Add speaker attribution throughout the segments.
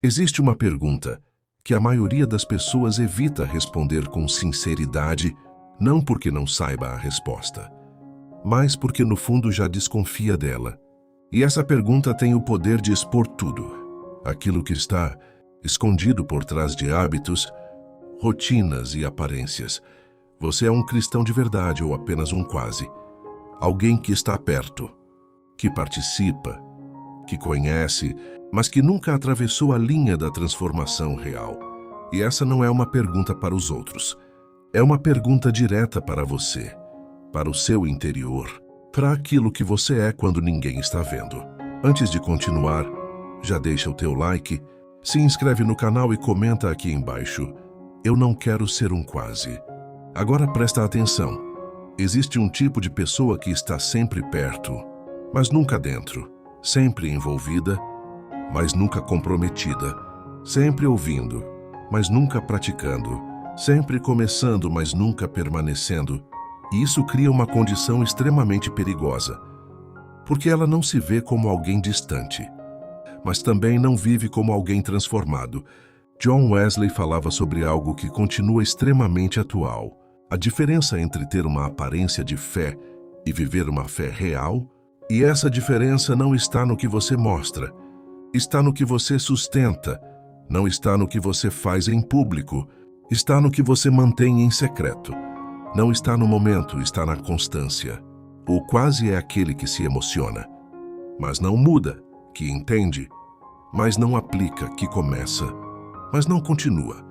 Speaker 1: Existe uma pergunta que a maioria das pessoas evita responder com sinceridade, não porque não saiba a resposta, mas porque no fundo já desconfia dela. E essa pergunta tem o poder de expor tudo, aquilo que está escondido por trás de hábitos, rotinas e aparências. Você é um cristão de verdade ou apenas um quase? Alguém que está perto, que participa, que conhece, mas que nunca atravessou a linha da transformação real. E essa não é uma pergunta para os outros. É uma pergunta direta para você, para o seu interior, para aquilo que você é quando ninguém está vendo. Antes de continuar, já deixa o teu like, se inscreve no canal e comenta aqui embaixo: eu não quero ser um quase. Agora presta atenção. Existe um tipo de pessoa que está sempre perto, mas nunca dentro, sempre envolvida, mas nunca comprometida, sempre ouvindo, mas nunca praticando, sempre começando, mas nunca permanecendo. E isso cria uma condição extremamente perigosa, porque ela não se vê como alguém distante, mas também não vive como alguém transformado. John Wesley falava sobre algo que continua extremamente atual: a diferença entre ter uma aparência de fé e viver uma fé real. E essa diferença não está no que você mostra, está no que você sustenta, não está no que você faz em público, está no que você mantém em secreto. Não está no momento, está na constância. O quase é aquele que se emociona, mas não muda, que entende, mas não aplica, que começa, mas não continua.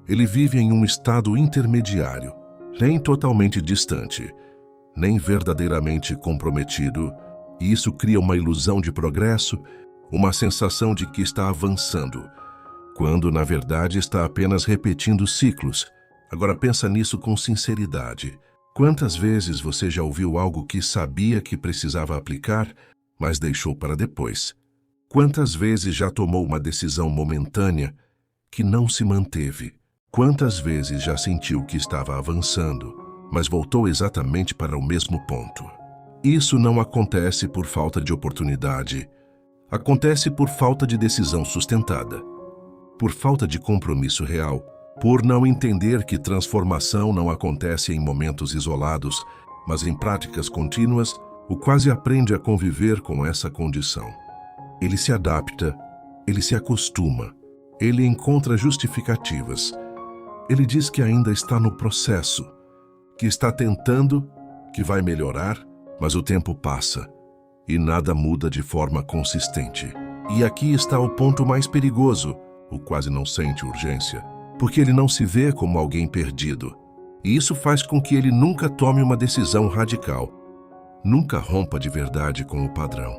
Speaker 1: Ele vive em um estado intermediário, nem totalmente distante, nem verdadeiramente comprometido, e isso cria uma ilusão de progresso, uma sensação de que está avançando, quando na verdade está apenas repetindo ciclos. Agora pensa nisso com sinceridade. Quantas vezes você já ouviu algo que sabia que precisava aplicar, mas deixou para depois? Quantas vezes já tomou uma decisão momentânea que não se manteve? Quantas vezes já sentiu que estava avançando, mas voltou exatamente para o mesmo ponto? Isso não acontece por falta de oportunidade. Acontece por falta de decisão sustentada, por falta de compromisso real, por não entender que transformação não acontece em momentos isolados, mas em práticas contínuas. O quase aprende a conviver com essa condição. Ele se adapta, ele se acostuma, ele encontra justificativas. Ele diz que ainda está no processo, que está tentando, que vai melhorar, mas o tempo passa e nada muda de forma consistente. E aqui está o ponto mais perigoso: o quase não sente urgência, porque ele não se vê como alguém perdido. E isso faz com que ele nunca tome uma decisão radical, nunca rompa de verdade com o padrão,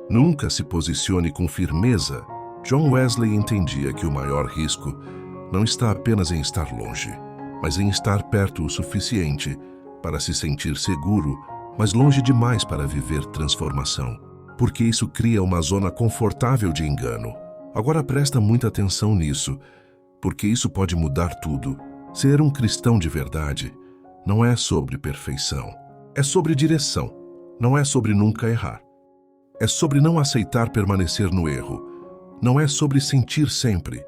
Speaker 1: nunca se posicione com firmeza. John Wesley entendia que o maior risco não está apenas em estar longe, mas em estar perto o suficiente para se sentir seguro, mas longe demais para viver transformação, porque isso cria uma zona confortável de engano. Agora presta muita atenção nisso, porque isso pode mudar tudo. Ser um cristão de verdade não é sobre perfeição, é sobre direção, não é sobre nunca errar. É sobre não aceitar permanecer no erro, não é sobre sentir sempre.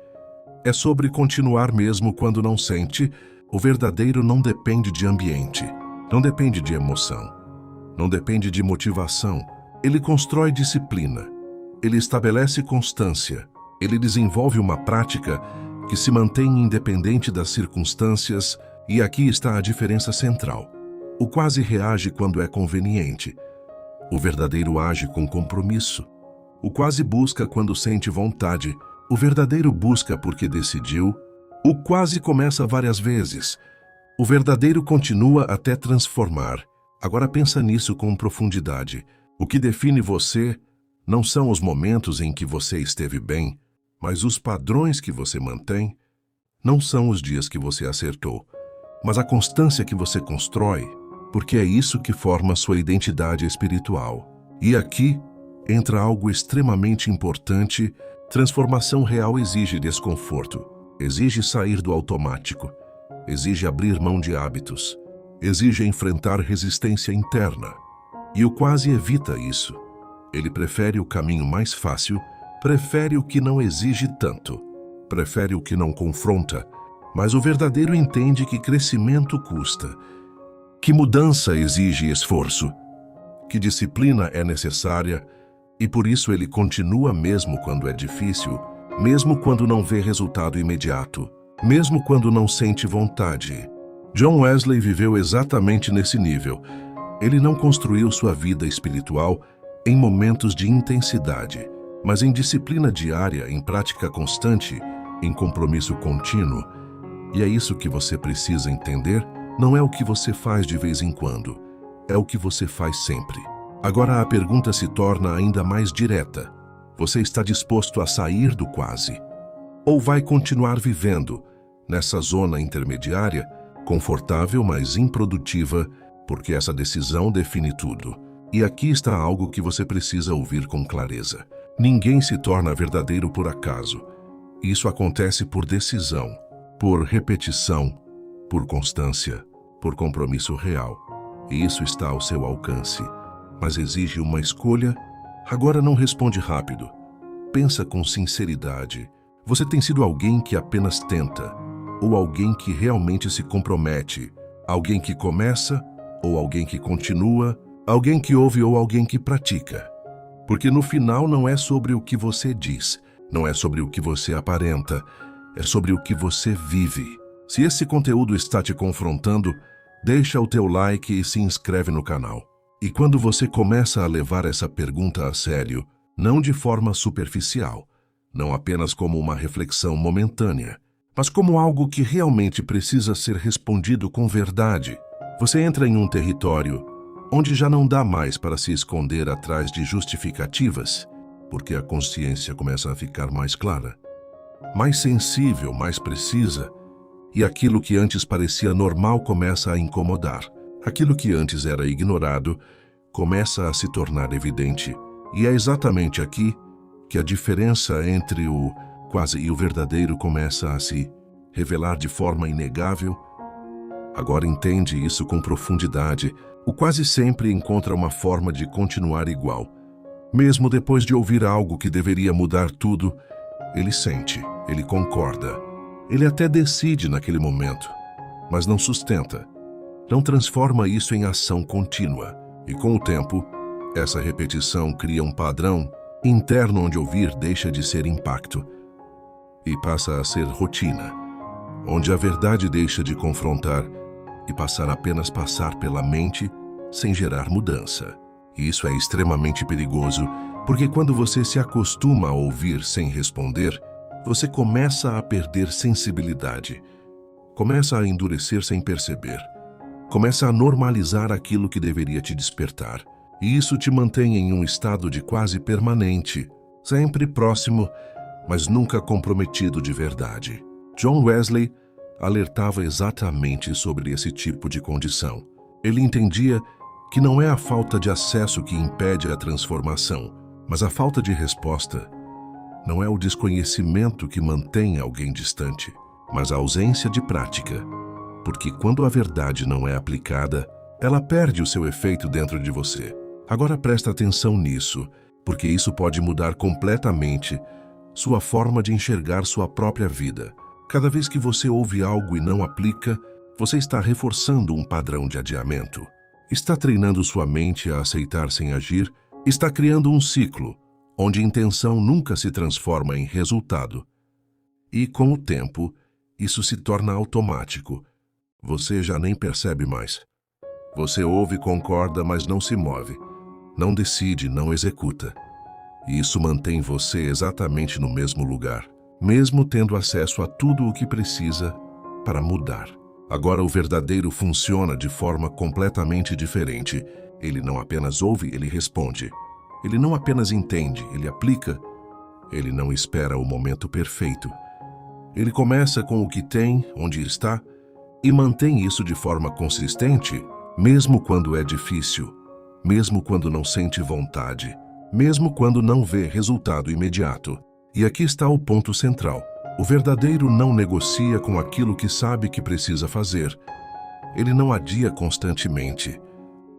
Speaker 1: É sobre continuar mesmo quando não sente. O verdadeiro não depende de ambiente, não depende de emoção, não depende de motivação. Ele constrói disciplina, ele estabelece constância, ele desenvolve uma prática que se mantém independente das circunstâncias. E aqui está a diferença central. O quase reage quando é conveniente. O verdadeiro age com compromisso. O quase busca quando sente vontade. O verdadeiro busca porque decidiu. O quase começa várias vezes. O verdadeiro continua até transformar. Agora pensa nisso com profundidade. O que define você não são os momentos em que você esteve bem, mas os padrões que você mantém. Não são os dias que você acertou, mas a constância que você constrói, porque é isso que forma sua identidade espiritual. E aqui entra algo extremamente importante. Transformação real exige desconforto, exige sair do automático, exige abrir mão de hábitos, exige enfrentar resistência interna. E o quase evita isso. Ele prefere o caminho mais fácil, prefere o que não exige tanto, prefere o que não confronta, mas o verdadeiro entende que crescimento custa, que mudança exige esforço, que disciplina é necessária e por isso ele continua mesmo quando é difícil, mesmo quando não vê resultado imediato, mesmo quando não sente vontade. John Wesley viveu exatamente nesse nível. Ele não construiu sua vida espiritual em momentos de intensidade, mas em disciplina diária, em prática constante, em compromisso contínuo. E é isso que você precisa entender, não é o que você faz de vez em quando, é o que você faz sempre. Agora a pergunta se torna ainda mais direta. Você está disposto a sair do quase? Ou vai continuar vivendo nessa zona intermediária, confortável, mas improdutiva, porque essa decisão define tudo? E aqui está algo que você precisa ouvir com clareza. Ninguém se torna verdadeiro por acaso. Isso acontece por decisão, por repetição, por constância, por compromisso real. E isso está ao seu alcance. Mas exige uma escolha. Agora não responde rápido. Pensa com sinceridade. Você tem sido alguém que apenas tenta, ou alguém que realmente se compromete? Alguém que começa, ou alguém que continua? Alguém que ouve ou alguém que pratica? Porque no final não é sobre o que você diz, não é sobre o que você aparenta, é sobre o que você vive. Se esse conteúdo está te confrontando, deixa o teu like e se inscreve no canal. E quando você começa a levar essa pergunta a sério, não de forma superficial, não apenas como uma reflexão momentânea, mas como algo que realmente precisa ser respondido com verdade, você entra em um território onde já não dá mais para se esconder atrás de justificativas, porque a consciência começa a ficar mais clara, mais sensível, mais precisa, e aquilo que antes parecia normal começa a incomodar. Aquilo que antes era ignorado começa a se tornar evidente, e é exatamente aqui que a diferença entre o quase e o verdadeiro começa a se revelar de forma inegável. Agora entende isso com profundidade. O quase sempre encontra uma forma de continuar igual. Mesmo depois de ouvir algo que deveria mudar tudo, ele sente, ele concorda. Ele até decide naquele momento, mas não sustenta. Não transforma isso em ação contínua. E com o tempo, essa repetição cria um padrão interno onde ouvir deixa de ser impacto e passa a ser rotina, onde a verdade deixa de confrontar e passar apenas passar pela mente sem gerar mudança. E isso é extremamente perigoso, porque quando você se acostuma a ouvir sem responder, você começa a perder sensibilidade, começa a endurecer sem perceber, começa a normalizar aquilo que deveria te despertar. E isso te mantém em um estado de quase permanente, sempre próximo, mas nunca comprometido de verdade. John Wesley alertava exatamente sobre esse tipo de condição. Ele entendia que não é a falta de acesso que impede a transformação, mas a falta de resposta. Não é o desconhecimento que mantém alguém distante, mas a ausência de prática. Porque quando a verdade não é aplicada, ela perde o seu efeito dentro de você. Agora presta atenção nisso, porque isso pode mudar completamente sua forma de enxergar sua própria vida. Cada vez que você ouve algo e não aplica, você está reforçando um padrão de adiamento. Está treinando sua mente a aceitar sem agir, está criando um ciclo, onde intenção nunca se transforma em resultado. E com o tempo, isso se torna automático. Você já nem percebe mais. Você ouve e concorda, mas não se move. Não decide, não executa. E isso mantém você exatamente no mesmo lugar, mesmo tendo acesso a tudo o que precisa para mudar. Agora o verdadeiro funciona de forma completamente diferente. Ele não apenas ouve, ele responde. Ele não apenas entende, ele aplica. Ele não espera o momento perfeito. Ele começa com o que tem, onde está, e mantém isso de forma consistente, mesmo quando é difícil, mesmo quando não sente vontade, mesmo quando não vê resultado imediato. E aqui está o ponto central. O verdadeiro não negocia com aquilo que sabe que precisa fazer. Ele não adia constantemente.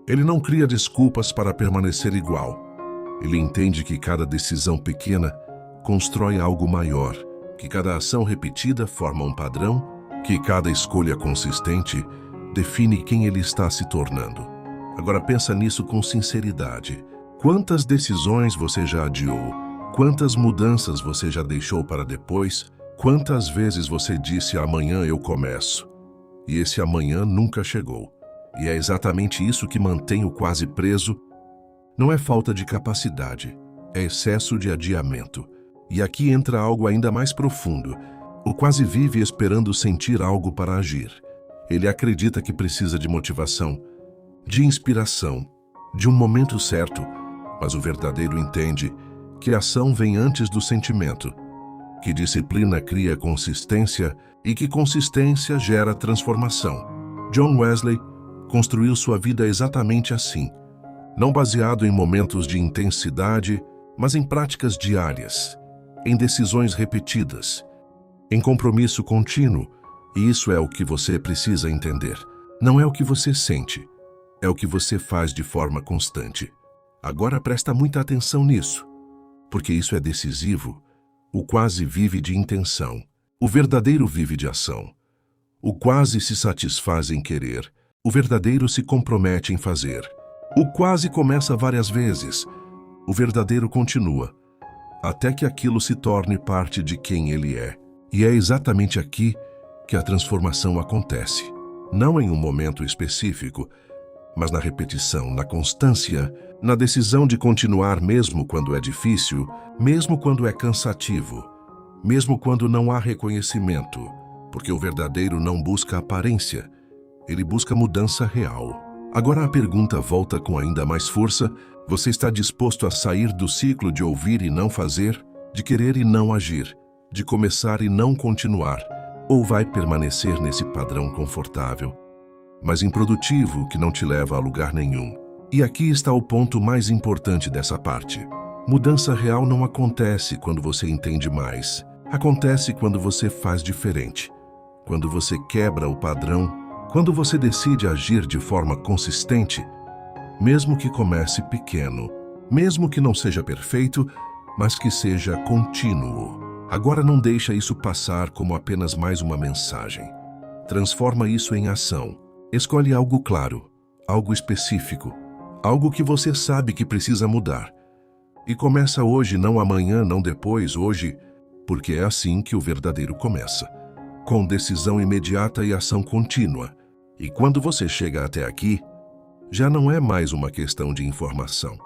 Speaker 1: Ele não cria desculpas para permanecer igual. Ele entende que cada decisão pequena constrói algo maior, que cada ação repetida forma um padrão, que cada escolha consistente define quem ele está se tornando. Agora pensa nisso com sinceridade. Quantas decisões você já adiou? Quantas mudanças você já deixou para depois? Quantas vezes você disse amanhã eu começo? E esse amanhã nunca chegou. E é exatamente isso que mantém o quase preso. Não é falta de capacidade, é excesso de adiamento. E aqui entra algo ainda mais profundo. O quase vive esperando sentir algo para agir. Ele acredita que precisa de motivação, de inspiração, de um momento certo, mas o verdadeiro entende que a ação vem antes do sentimento, que disciplina cria consistência e que consistência gera transformação. John Wesley construiu sua vida exatamente assim, não baseado em momentos de intensidade, mas em práticas diárias, em decisões repetidas, em compromisso contínuo, e isso é o que você precisa entender. Não é o que você sente, é o que você faz de forma constante. Agora presta muita atenção nisso, porque isso é decisivo. O quase vive de intenção, o verdadeiro vive de ação. O quase se satisfaz em querer, o verdadeiro se compromete em fazer. O quase começa várias vezes, o verdadeiro continua, até que aquilo se torne parte de quem ele é. E é exatamente aqui que a transformação acontece, não em um momento específico, mas na repetição, na constância, na decisão de continuar mesmo quando é difícil, mesmo quando é cansativo, mesmo quando não há reconhecimento, porque o verdadeiro não busca aparência, ele busca mudança real. Agora a pergunta volta com ainda mais força: você está disposto a sair do ciclo de ouvir e não fazer, de querer e não agir, de começar e não continuar, ou vai permanecer nesse padrão confortável, mas improdutivo, que não te leva a lugar nenhum? E aqui está o ponto mais importante dessa parte. Mudança real não acontece quando você entende mais. Acontece quando você faz diferente. Quando você quebra o padrão, quando você decide agir de forma consistente, mesmo que comece pequeno, mesmo que não seja perfeito, mas que seja contínuo. Agora não deixa isso passar como apenas mais uma mensagem. Transforma isso em ação. Escolhe algo claro, algo específico, algo que você sabe que precisa mudar. E começa hoje, não amanhã, não depois, hoje, porque é assim que o verdadeiro começa. Com decisão imediata e ação contínua. E quando você chega até aqui, já não é mais uma questão de informação.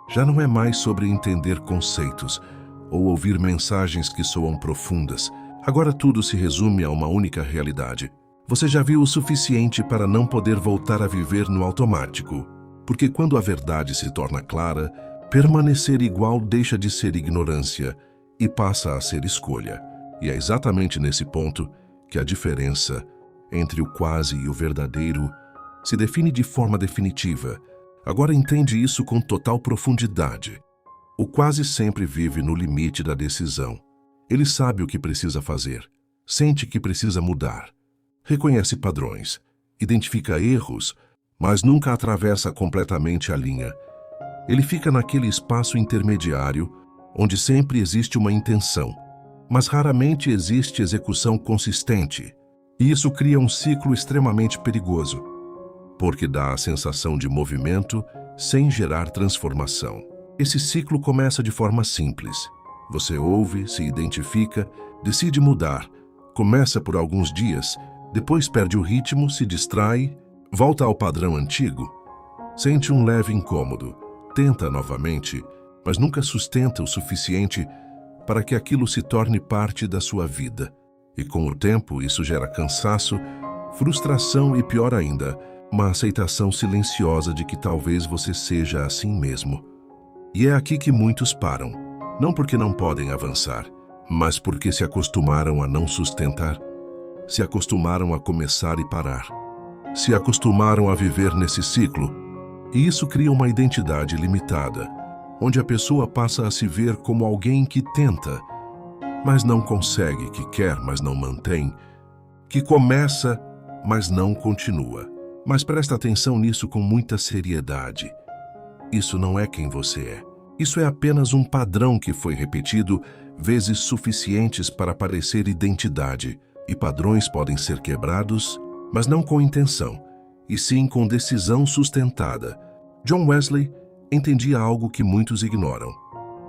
Speaker 1: Já não é mais sobre entender conceitos ou ouvir mensagens que soam profundas. Agora tudo se resume a uma única realidade. Você já viu o suficiente para não poder voltar a viver no automático. Porque quando a verdade se torna clara, permanecer igual deixa de ser ignorância e passa a ser escolha. E é exatamente nesse ponto que a diferença entre o quase e o verdadeiro se define de forma definitiva. Agora entende isso com total profundidade. O quase sempre vive no limite da decisão. Ele sabe o que precisa fazer, sente que precisa mudar, reconhece padrões, identifica erros, mas nunca atravessa completamente a linha. Ele fica naquele espaço intermediário, onde sempre existe uma intenção, mas raramente existe execução consistente. E isso cria um ciclo extremamente perigoso, porque dá a sensação de movimento sem gerar transformação. Esse ciclo começa de forma simples. Você ouve, se identifica, decide mudar, começa por alguns dias, depois perde o ritmo, se distrai, volta ao padrão antigo, sente um leve incômodo, tenta novamente, mas nunca sustenta o suficiente para que aquilo se torne parte da sua vida. E com o tempo isso gera cansaço, frustração e, pior ainda, uma aceitação silenciosa de que talvez você seja assim mesmo. E é aqui que muitos param, não porque não podem avançar, mas porque se acostumaram a não sustentar, se acostumaram a começar e parar, se acostumaram a viver nesse ciclo, e isso cria uma identidade limitada, onde a pessoa passa a se ver como alguém que tenta, mas não consegue, que quer, mas não mantém, que começa, mas não continua. Mas presta atenção nisso com muita seriedade. Isso não é quem você é. Isso é apenas um padrão que foi repetido vezes suficientes para parecer identidade, e padrões podem ser quebrados, mas não com intenção, e sim com decisão sustentada. John Wesley entendia algo que muitos ignoram: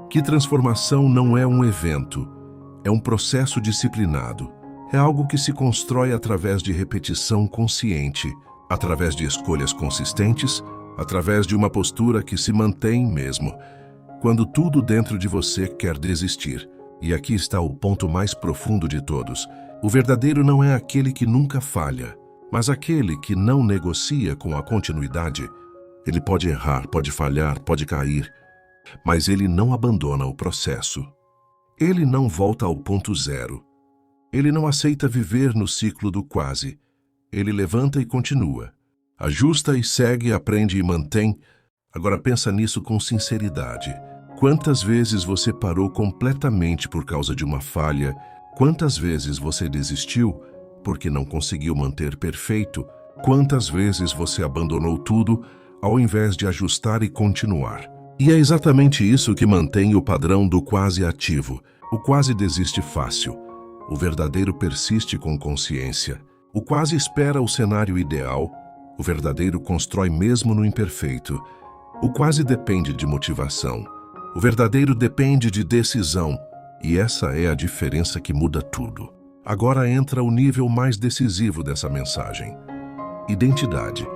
Speaker 1: que transformação não é um evento, é um processo disciplinado. É algo que se constrói através de repetição consciente, através de escolhas consistentes, através de uma postura que se mantém mesmo quando tudo dentro de você quer desistir. E aqui está o ponto mais profundo de todos: o verdadeiro não é aquele que nunca falha, mas aquele que não negocia com a continuidade. Ele pode errar, pode falhar, pode cair, mas ele não abandona o processo. Ele não volta ao ponto zero. Ele não aceita viver no ciclo do quase. Ele levanta e continua. Ajusta e segue, aprende e mantém. Agora pensa nisso com sinceridade. Quantas vezes você parou completamente por causa de uma falha? Quantas vezes você desistiu porque não conseguiu manter perfeito? Quantas vezes você abandonou tudo ao invés de ajustar e continuar? E é exatamente isso que mantém o padrão do quase ativo. O quase desiste fácil. O verdadeiro persiste com consciência. O quase espera o cenário ideal. O verdadeiro constrói mesmo no imperfeito. O quase depende de motivação. O verdadeiro depende de decisão. E essa é a diferença que muda tudo. Agora entra o nível mais decisivo dessa mensagem: identidade.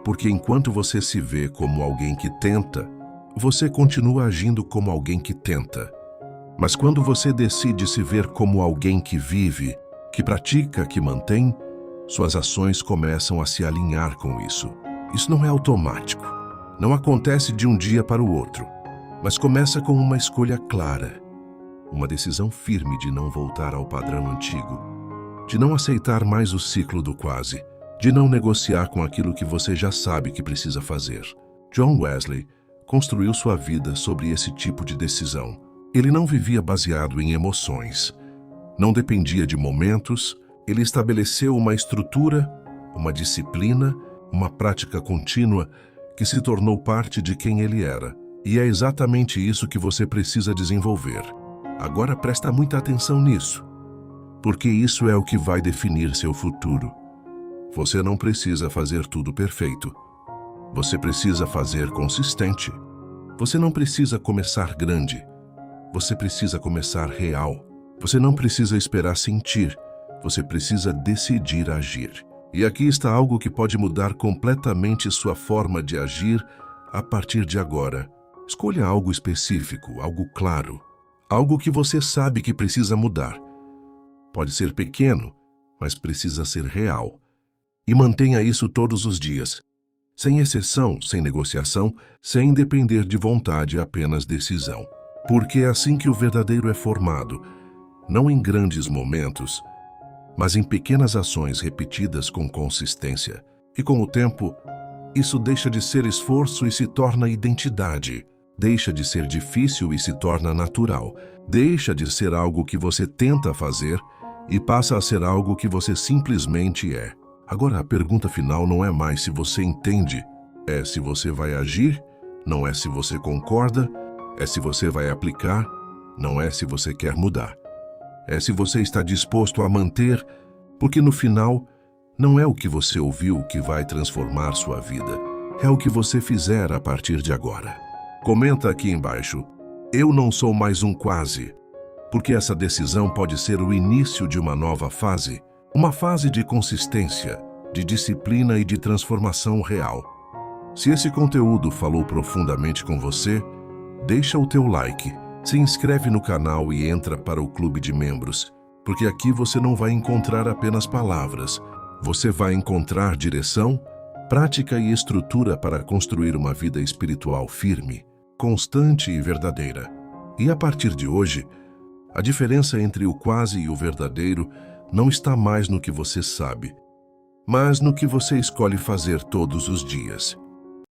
Speaker 1: Porque enquanto você se vê como alguém que tenta, você continua agindo como alguém que tenta. Mas quando você decide se ver como alguém que vive, que pratica, que mantém, suas ações começam a se alinhar com isso. Isso não é automático. Não acontece de um dia para o outro, mas começa com uma escolha clara, uma decisão firme de não voltar ao padrão antigo, de não aceitar mais o ciclo do quase, de não negociar com aquilo que você já sabe que precisa fazer. John Wesley construiu sua vida sobre esse tipo de decisão. Ele não vivia baseado em emoções, não dependia de momentos. Ele estabeleceu uma estrutura, uma disciplina, uma prática contínua que se tornou parte de quem ele era. E é exatamente isso que você precisa desenvolver. Agora presta muita atenção nisso, porque isso é o que vai definir seu futuro. Você não precisa fazer tudo perfeito. Você precisa fazer consistente. Você não precisa começar grande. Você precisa começar real. Você não precisa esperar sentir. Você precisa decidir agir. E aqui está algo que pode mudar completamente sua forma de agir a partir de agora. Escolha algo específico, algo claro, algo que você sabe que precisa mudar. Pode ser pequeno, mas precisa ser real. E mantenha isso todos os dias, sem exceção, sem negociação, sem depender de vontade, apenas decisão. Porque é assim que o verdadeiro é formado, não em grandes momentos, mas em pequenas ações repetidas com consistência. E com o tempo, isso deixa de ser esforço e se torna identidade. Deixa de ser difícil e se torna natural. Deixa de ser algo que você tenta fazer e passa a ser algo que você simplesmente é. Agora a pergunta final não é mais se você entende, é se você vai agir, não é se você concorda, é se você vai aplicar, não é se você quer mudar. É se você está disposto a manter, porque no final, não é o que você ouviu que vai transformar sua vida, é o que você fizer a partir de agora. Comenta aqui embaixo: eu não sou mais um quase, porque essa decisão pode ser o início de uma nova fase, uma fase de consistência, de disciplina e de transformação real. Se esse conteúdo falou profundamente com você, deixa o teu like, se inscreve no canal e entra para o clube de membros, porque aqui você não vai encontrar apenas palavras, você vai encontrar direção, prática e estrutura para construir uma vida espiritual firme, constante e verdadeira. E a partir de hoje, a diferença entre o quase e o verdadeiro não está mais no que você sabe, mas no que você escolhe fazer todos os dias.